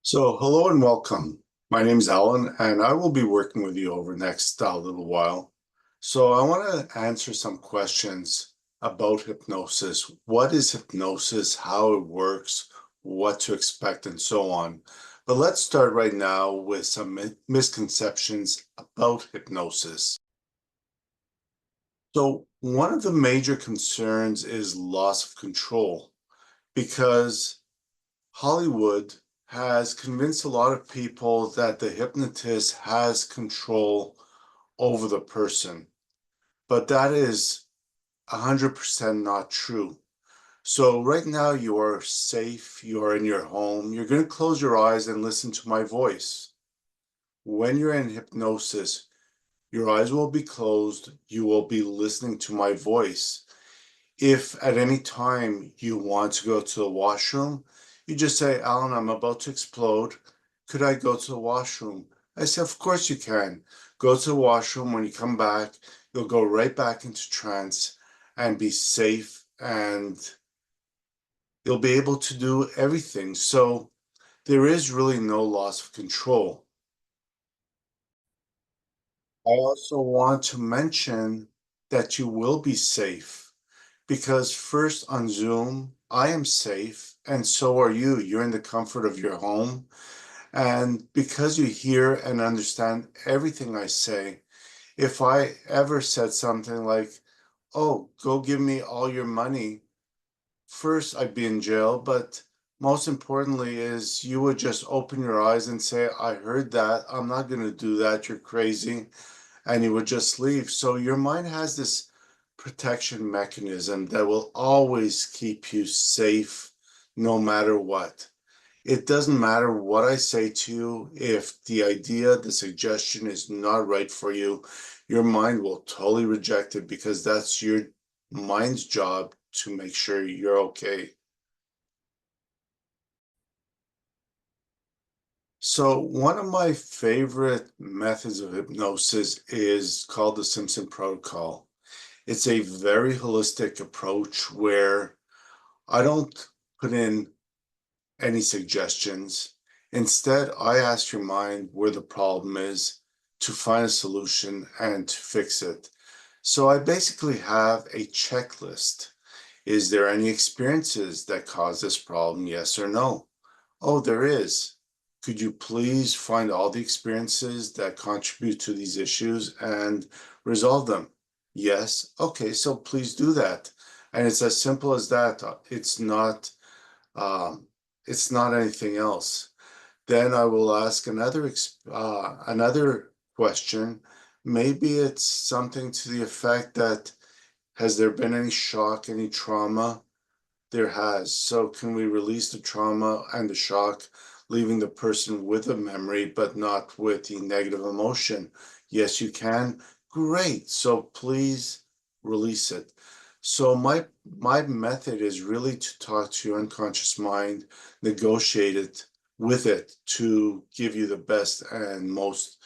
So, hello and welcome. My name is Allan, and I will be working with you over the next little while. So, I want to answer some questions about hypnosis. What is hypnosis, how it works, what to expect, and so on. But let's start right now with some misconceptions about hypnosis. So, one of the major concerns is loss of control because Hollywood has convinced a lot of people that the hypnotist has control over the person, but that is 100% not true. So right now you are safe, you are in your home, you're going to close your eyes and listen to my voice. When you're in hypnosis, your eyes will be closed, you will be listening to my voice. If at any time you want to go to the washroom, you just say, Alan, I'm about to explode. Could I go to the washroom? I say, of course you can. Go to the washroom. When you come back, you'll go right back into trance and be safe and you'll be able to do everything. So there is really no loss of control. I also want to mention that you will be safe because first on Zoom, I am safe and so are you. You're in the comfort of your home. And because you hear and understand everything I say, if I ever said something like, oh, go give me all your money, first I'd be in jail. But most importantly is you would just open your eyes and say, I heard that. I'm not going to do that. You're crazy. And you would just leave. So your mind has this protection mechanism that will always keep you safe no matter what. It doesn't matter what I say to you, if the idea, the suggestion is not right for you, your mind will totally reject it because that's your mind's job to make sure you're okay. So, one of my favorite methods of hypnosis is called the Simpson Protocol. It's a very holistic approach where I don't put in any suggestions. Instead, I ask your mind where the problem is to find a solution and to fix it. So I basically have a checklist. Is there any experiences that cause this problem? Yes or no? Oh, there is. Could you please find all the experiences that contribute to these issues and resolve them? Yes. Okay, so please do that. And it's as simple as that. Um, it's not anything else. Then I will ask another question. Maybe it's something to the effect that has there been any shock, any trauma? There has. So can we release the trauma and the shock, leaving the person with a memory, but not with the negative emotion? Yes, you can. Great. So please release it. So my method is really to talk to your unconscious mind, negotiate it with it to give you the best and most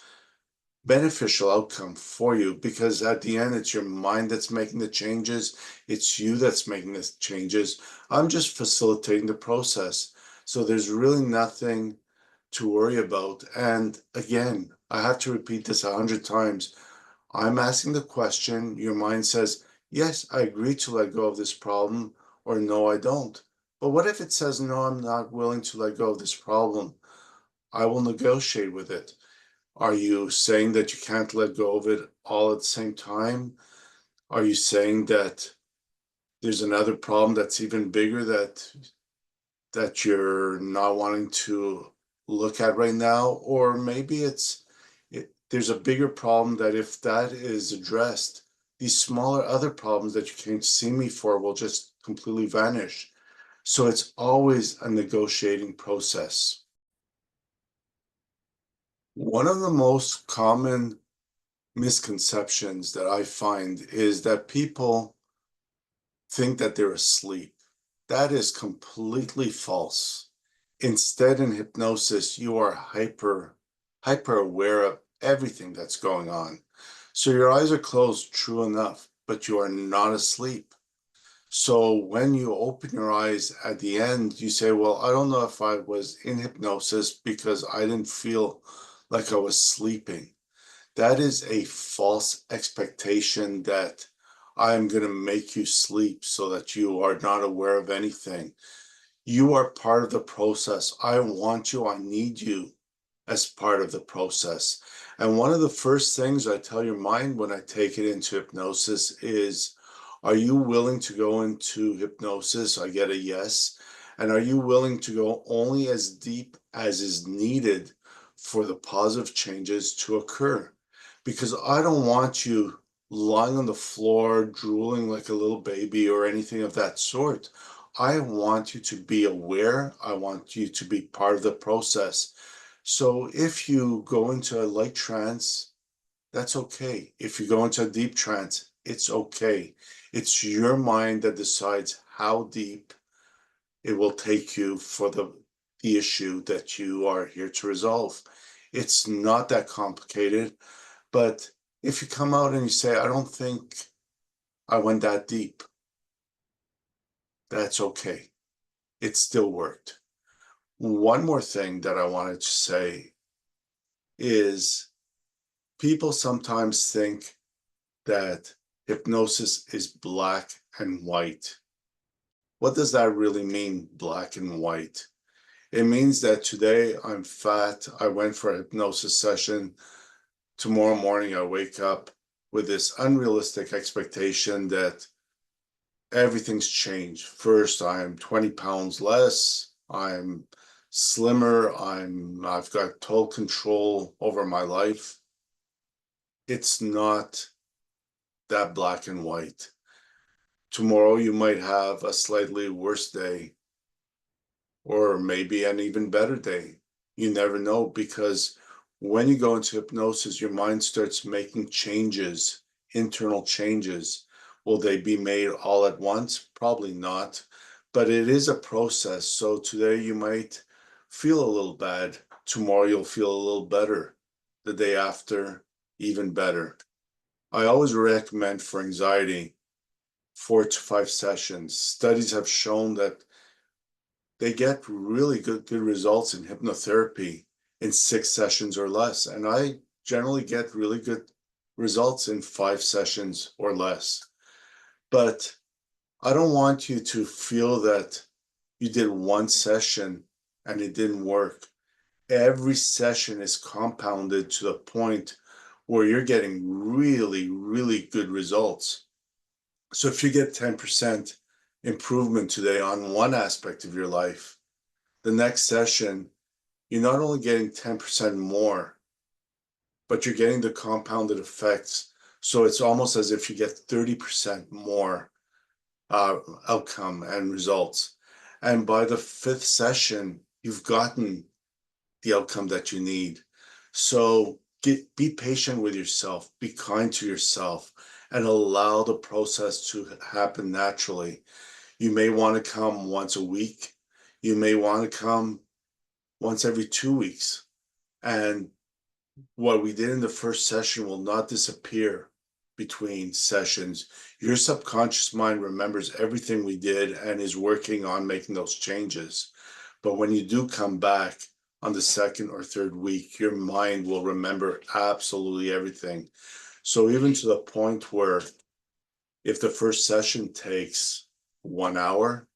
beneficial outcome for you, because at the end it's your mind that's making the changes, it's you that's making the changes. I'm just facilitating the process, so there's really nothing to worry about. And again, I have to repeat this 100 times. I'm asking the question, your mind says, yes, I agree to let go of this problem, or no, I don't. But what if it says, no, I'm not willing to let go of this problem? I will negotiate with it. Are you saying that you can't let go of it all at the same time? Are you saying that there's another problem that's even bigger that you're not wanting to look at right now? Or maybe there's a bigger problem that if that is addressed, these smaller other problems that you came to see me for will just completely vanish. So it's always a negotiating process. One of the most common misconceptions that I find is that people think that they're asleep. That is completely false. Instead, in hypnosis, you are hyper aware of everything that's going on. So your eyes are closed, true enough, but you are not asleep. So when you open your eyes at the end, you say, well, I don't know if I was in hypnosis because I didn't feel like I was sleeping. That is a false expectation that I am going to make you sleep so that you are not aware of anything. You are part of the process. I want you, I need you as part of the process. And one of the first things I tell your mind when I take it into hypnosis is, are you willing to go into hypnosis? I get a yes. And are you willing to go only as deep as is needed for the positive changes to occur? Because I don't want you lying on the floor, drooling like a little baby or anything of that sort. I want you to be aware. I want you to be part of the process. So if you go into a light trance, that's okay. If you go into a deep trance, it's okay. It's your mind that decides how deep it will take you for the issue that you are here to resolve. It's not that complicated, but if you come out and you say, I don't think I went that deep, that's okay. It still worked. One more thing that I wanted to say is people sometimes think that hypnosis is black and white. What does that really mean, black and white? It means that today I'm fat, I went for a hypnosis session. Tomorrow morning, I wake up with this unrealistic expectation that everything's changed. First, I'm 20 pounds less, I'm slimmer, I've got total control over my life. It's not that black and white. Tomorrow you might have a slightly worse day or maybe an even better day. You never know, because when you go into hypnosis, your mind starts making changes, internal changes. Will they be made all at once? Probably not, but it is a process. So today you might feel a little bad. Tomorrow you'll feel a little better. The day after, even better. I always recommend for anxiety 4 to 5 sessions. Studies have shown that they get really good results in hypnotherapy in 6 sessions or less. And I generally get really good results in 5 sessions or less. But I don't want you to feel that you did one session and it didn't work. Every session is compounded to the point where you're getting really, really good results. So if you get 10% improvement today on one aspect of your life, the next session, you're not only getting 10% more, but you're getting the compounded effects. So it's almost as if you get 30% more outcome and results. And by the fifth session, you've gotten the outcome that you need. So be patient with yourself, be kind to yourself, and allow the process to happen naturally. You may want to come once a week. You may want to come once every 2 weeks. And what we did in the first session will not disappear between sessions. Your subconscious mind remembers everything we did and is working on making those changes. But when you do come back on the second or third week, your mind will remember absolutely everything. So even to the point where if the first session takes 1 hour,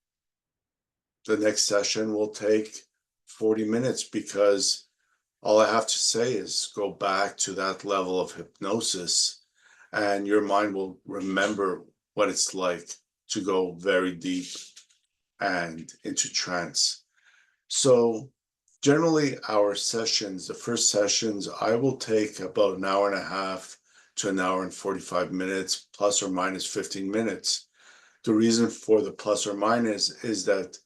the next session will take 40 minutes because all I have to say is go back to that level of hypnosis and your mind will remember what it's like to go very deep and into trance. So generally our sessions, the first sessions, I will take about an hour and a half to an hour and 45 minutes, plus or minus 15 minutes. The reason for the plus or minus is that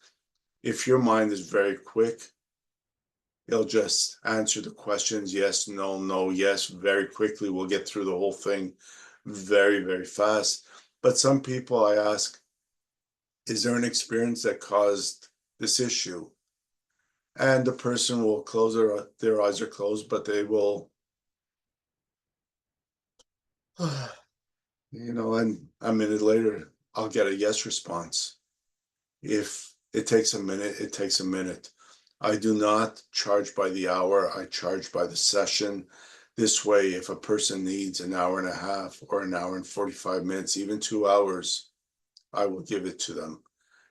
if your mind is very quick, it'll just answer the questions yes, no, no, yes very quickly. We'll get through the whole thing very, very fast. But some people I ask, is there an experience that caused this issue? And the person will close their eyes are closed, but they will, and a minute later, I'll get a yes response. If it takes a minute, it takes a minute. I do not charge by the hour, I charge by the session. This way, if a person needs an hour and a half or an hour and 45 minutes, even 2 hours, I will give it to them.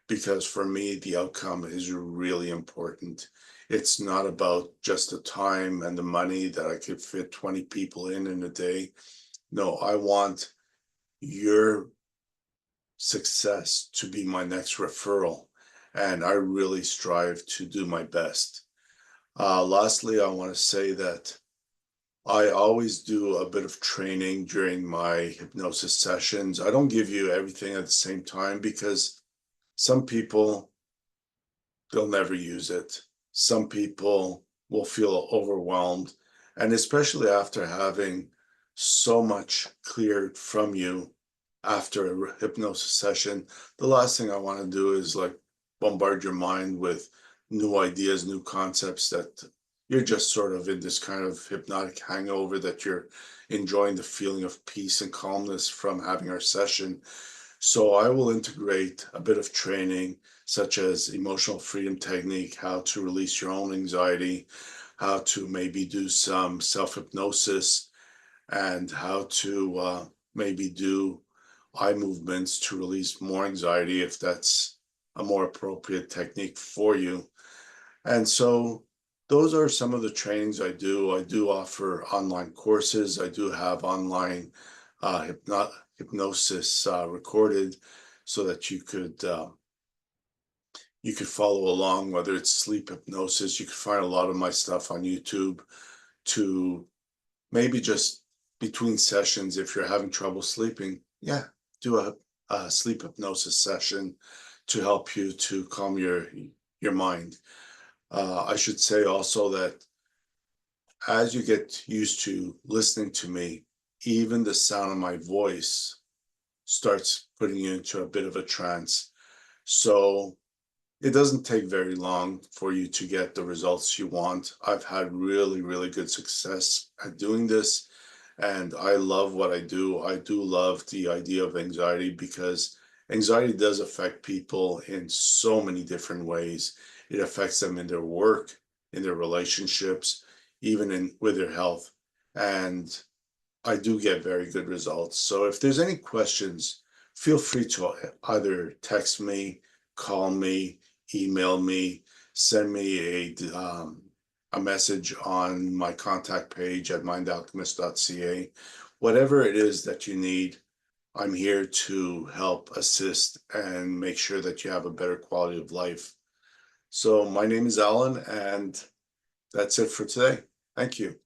Because for me, the outcome is really important. It's not about just the time and the money that I could fit 20 people in a day. No, I want your success to be my next referral. And I really strive to do my best. Lastly, I want to say that I always do a bit of training during my hypnosis sessions. I don't give you everything at the same time because some people, they'll never use it. Some people will feel overwhelmed. And especially after having so much cleared from you after a hypnosis session, the last thing I want to do is like bombard your mind with new ideas, new concepts that you're just sort of in this kind of hypnotic hangover that you're enjoying the feeling of peace and calmness from having our session. So I will integrate a bit of training, such as emotional freedom technique, how to release your own anxiety, how to maybe do some self-hypnosis, and how to maybe do eye movements to release more anxiety if that's a more appropriate technique for you. And so those are some of the trainings I do. I do offer online courses. I do have online hypnosis recorded so that you could follow along, whether it's sleep hypnosis. You can find a lot of my stuff on YouTube to maybe just between sessions, if you're having trouble sleeping, yeah, do a sleep hypnosis session to help you to calm your mind. I should say also that as you get used to listening to me, even the sound of my voice starts putting you into a bit of a trance. So it doesn't take very long for you to get the results you want. I've had really, really good success at doing this, and I love what I do. I do love the idea of anxiety because anxiety does affect people in so many different ways. It affects them in their work, in their relationships, even in with their health. And I do get very good results. So if there's any questions, feel free to either text me, call me, email me, send me a message on my contact page at mindalchemist.ca. Whatever it is that you need, I'm here to help assist and make sure that you have a better quality of life. So my name is Allan, and that's it for today. Thank you.